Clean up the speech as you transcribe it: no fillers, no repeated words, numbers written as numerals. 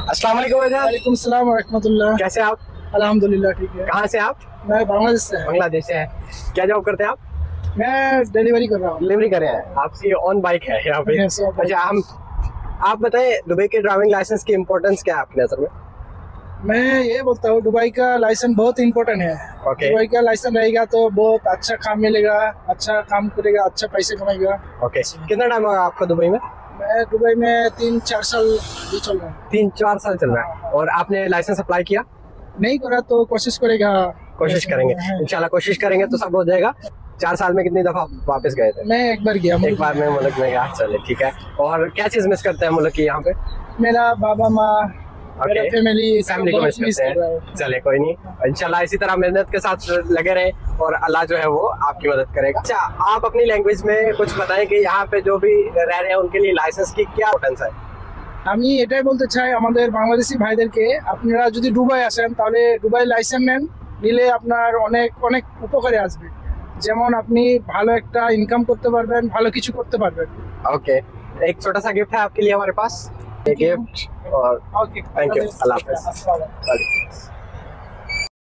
अस्सलाम वालेकुम भाईजान। वालेकुम सलाम रहमतुल्लाह। कैसे आप? अल्हम्दुलिल्लाह ठीक है। कहाँ से आप? मैं बांग्लादेश से। बांग्लादेश से हैं। क्या जॉब करते हैं आप? मैं डिलीवरी कर रहा हूँ। डिलीवरी कर रहे हैं। आपकी ऑन बाइक है यहाँ पे? Yes, on bike। अच्छा, हम आप बताएं दुबई के ड्राइविंग लाइसेंस की इम्पोर्टेंस क्या है आपकी नजर में? मैं ये बोलता हूँ दुबई का लाइसेंस बहुत इम्पोर्टेंट है। Okay। दुबई का लाइसेंस रहेगा तो बहुत अच्छा काम मिलेगा, अच्छा काम करेगा, अच्छा पैसे कमाएगा। ओके, कितना टाइम होगा आपका दुबई में? मैं दुबई में 3-4 साल भी चल रहा हूँ। 3-4 साल चल रहा है। और आपने लाइसेंस अप्लाई किया? नहीं करा तो कोशिश करेगा। कोशिश करेंगे इंशाल्लाह, कोशिश करेंगे तो सब हो जाएगा। 4 साल में कितनी दफा वापस गए थे? मैं एक बार गया। एक बार में मुल्क में गया। चले ठीक है। और क्या चीज मिस करते हैं मुल्क की यहाँ पे? मेरा बाबा माँ, मेरा फैमिली को मिस करते हैं। चले कोई नहीं, इंशाल्लाह इसी तरह मेहनत के साथ लगे रहे और अल्लाह जो है वो आपकी मदद करेगा। अच्छा, आप अपनी लैंग्वेज में कुछ बताएं कि यहाँ पे जो भी रह रहे हैं उनके लिए लाइसेंस की क्या इम्पोर्टेंस है? আমি এটাই বলতে চাই আমাদের বাংলাদেশি ভাইদেরকে, আপনারা যদি দুবাই আসেন তাহলে দুবাই লাইসেন্স নেন, নিলে আপনার অনেক অনেক উপকারে আসবে। যেমন আপনি ভালো একটা ইনকাম করতে পারবেন, ভালো কিছু করতে পারবেন। ओके, एक छोटा सा गिफ्ट है आपके लिए हमारे पास। गिफ्ट और ओके, थैंक यू, अल्लाह हाफिज। अस्सलाम वालेकुम।